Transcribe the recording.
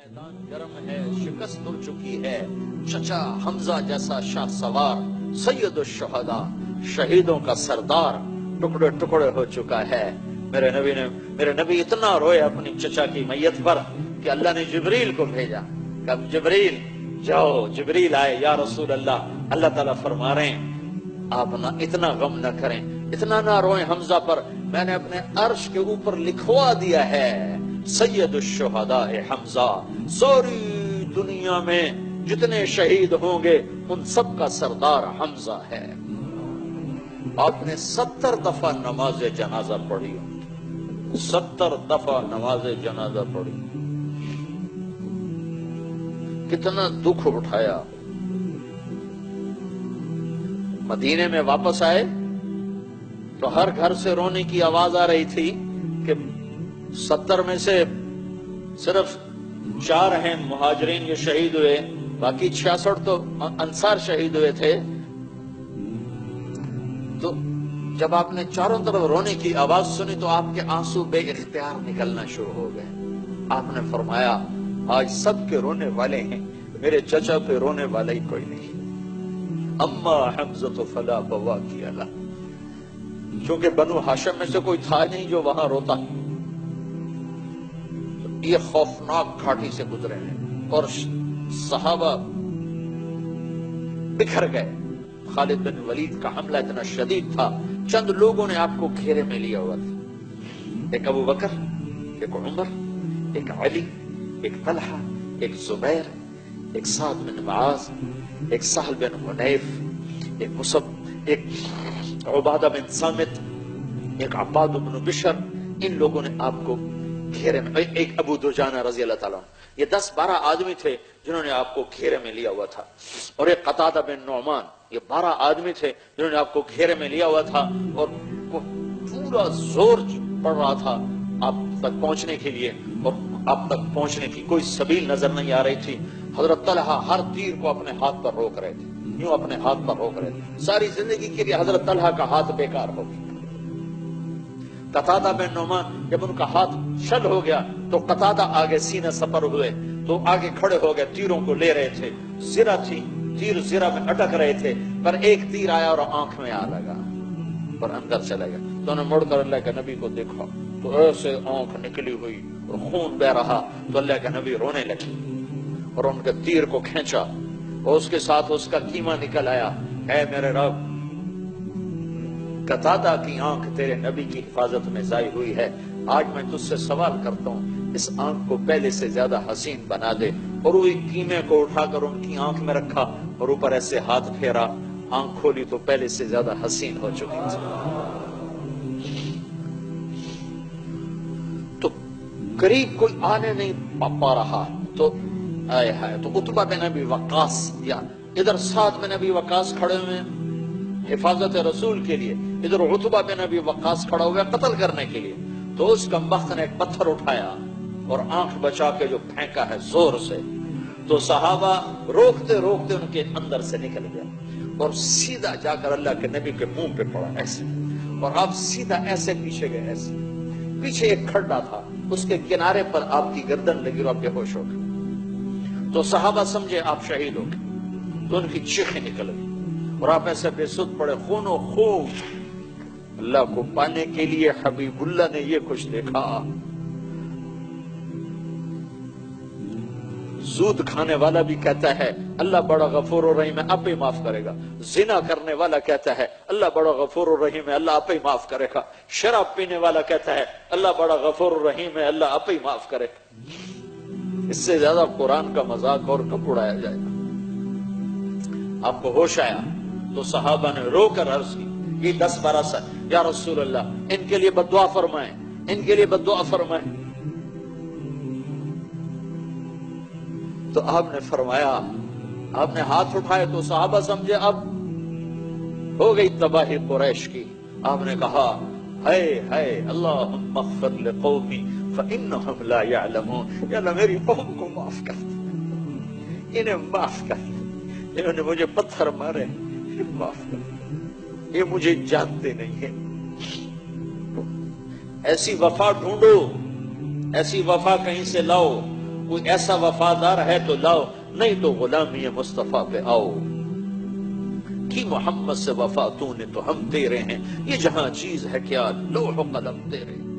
میدان گرم ہے، شکست ہو چکی ہے، چچا حمزہ جیسا شاہ سوار سید الشہداء شہیدوں کا سردار ٹکڑے ٹکڑے ہو چکا ہے۔ میرے نبی اتنا روئے اپنی چچا کی میت پر کہ اللہ نے جبریل کو بھیجا کہ اب جبریل جاؤ۔ جبریل آئے، یا رسول اللہ تعالیٰ فرما رہے ہیں آپ اتنا غم نہ کریں، اتنا نہ روئیں حمزہ پر، میں نے اپنے عرش کے اوپر لکھوا دیا ہے سید الشہداء حمزہ، ساری دنیا میں جتنے شہید ہوں گے ان سب کا سردار حمزہ ہے۔ آپ نے 70 دفعہ نماز جنازہ پڑھی، 70 دفعہ نماز جنازہ پڑھی، کتنا دکھ اٹھایا۔ مدینے میں واپس آئے تو ہر گھر سے رونے کی آواز آ رہی تھی کہ 70 میں سے صرف 4 ہیں مہاجرین یہ شہید ہوئے، باقی 66 تو انصار شہید ہوئے تھے۔ تو جب آپ نے چاروں طرف رونے کی آواز سنی تو آپ کے آنسو بے اختیار نکلنا شروع ہو گئے۔ آپ نے فرمایا آج سب کے رونے والے ہیں، میرے چچا پہ رونے والا ہی کوئی نہیں۔ اما حمزہ فلا بواکی اللہ، چونکہ بنو ہاشم میں سے کوئی تھا نہیں جو وہاں روتا۔ یہ خوفناک گھاٹی سے گزرے ہیں اور صحابہ بکھر گئے۔ خالد بن ولید کا حملہ اتنا شدید تھا، چند لوگوں نے آپ کو گھیرے میں لیا ہوا تھا، ایک ابو بکر، ایک عمر، ایک علی، ایک طلحہ، ایک زبیر، ایک سعد بن معاذ، ایک سہل بن حنیف، ایک مصعب، ایک عبادہ بن صامت، ایک عباد بن بشر۔ ان لوگوں نے آپ کو گھیرے میں، ایک ابو دجانہ رضی اللہ تعالیٰ عنہ، یہ 10-12 آدمی تھے جنہوں نے آپ کو گھیرے میں لیا ہوا تھا، اور ایک قتادہ بن نعمان، یہ 12 آدمی تھے جنہوں نے آپ کو گھیرے میں لیا ہوا تھا، اور پورا زور پڑ رہا تھا آپ تک پہنچنے کے لیے، اور آپ تک پہنچنے کی کوئی سبیل نظر نہیں آ رہی تھی۔ حضرت طلحہ ہر تیر کو اپنے ہاتھ پر روک رہے تھے، یوں اپنے ہاتھ پر روک رہے تھے، ساری زندگی کے لیے حضرت طلحہ کا ہاتھ بیکار ہو گیا۔ قتادہ بن نعمان جب ان کا ہاتھ شل ہو گیا تو قتادہ آگے سینہ سپر ہوئے تو آگے کھڑے ہو گئے، تیروں کو لے رہے تھے، زرہ تھی، تیر زرہ میں اٹک رہے تھے، پر ایک تیر آیا اور آنکھ میں آ لگا اور اندر چلا گیا۔ تو انہوں نے مڑ کر اللہ کے نبی کو دیکھا تو ایسے آنکھ نکلی ہوئی اور خون بہ رہا، تو اللہ کے نبی رونے لگے اور ان کے تیر کو کھینچا اور اس کے ساتھ اس کا کیما نکل آیا، اے میرے رب، قتادہ کی آنکھ تیرے نبی کی حفاظت میں ضائع ہوئی ہے، آج میں تجھ سے سوال کرتا ہوں اس آنکھ کو پہلے سے زیادہ حسین بنا دے۔ اور وہ کیمے کو اٹھا کر ان کی آنکھ میں رکھا اور اوپر ایسے ہاتھ پھیرا، آنکھ کھولی تو پہلے سے زیادہ حسین ہو چکی تھی۔ تو قریب کوئی آنے نہیں پا رہا، تو آئے ہائے، تو عتبہ بن ابی وقاص، یا ادھر سعد بن ابی وقاص کھڑے ہوئے حفاظت رسول کے لیے، ادھر عتبہ بن ابی وقاص کھڑا ہوا قتل کرنے کے لیے، تو اس کمبخت نے ایک پتھر اٹھایا اور آنکھ بچا کے جو پھینکا ہے زور سے، تو صحابہ روکتے روکتے ان کے اندر سے نکل گیا اور سیدھا جا کر اللہ کے نبی کے منہ پہ پڑا ایسے، اور آپ سیدھا ایسے پیچھے گئے، ایسے پیچھے ایک کھڈا تھا، اس کے کنارے پر آپ کی گردن لگی اور آپ بے ہوش ہو گئے۔ تو صحابہ سمجھے آپ شہید ہو گئے، تو ان کی چیخیں نکل گئی اور آپ ایسے بے سود پڑے، خون و خون۔ اللہ کو پانے کے لیے حبیب اللہ نے یہ کچھ دیکھا۔ سود کھانے والا بھی کہتا ہے اللہ بڑا غفور و رحیم ہے، آپ ہی معاف کرے گا۔ زنا کرنے والا کہتا ہے اللہ بڑا غفور و رحیم ہے، اللہ آپ ہی معاف کرے گا۔ شراب پینے والا کہتا ہے اللہ بڑا غفور و رحیم ہے، اللہ آپ ہی معاف کرے گا۔ اس سے زیادہ قرآن کا مذاق اور کب اڑایا جائے گا۔ آپ کو ہوش آیا تو صحابہ نے رو کر عرض کی، یہ 10-12 سال، یا رسول اللہ ان کے لیے بددعا فرمائیں، ان کے لیے بددعا فرمائیں۔ تو آپ نے فرمایا، آپ نے ہاتھ اٹھائے تو صحابہ سمجھے اب ہو گئی تباہی قریش کی۔ آپ نے کہا ہائے ہائے اللہم اغفر لقومی فانہم لا یعلمون، یا اللہ میری قوم کو معاف کر دے، انہیں معاف کر دے، انہوں نے مجھے پتھر مارے، معاف کر دے، یہ مجھے جانتے نہیں ہیں۔ ایسی وفا ڈھونڈو، ایسی وفا کہیں سے لاؤ، کوئی ایسا وفادار ہے تو لاؤ، نہیں تو غلامی مصطفیٰ پہ آؤ۔ کی محمد سے وفا تو نے تو ہم تیرے ہیں، یہ جہاں چیز ہے کیا لوح و قلم تیرے۔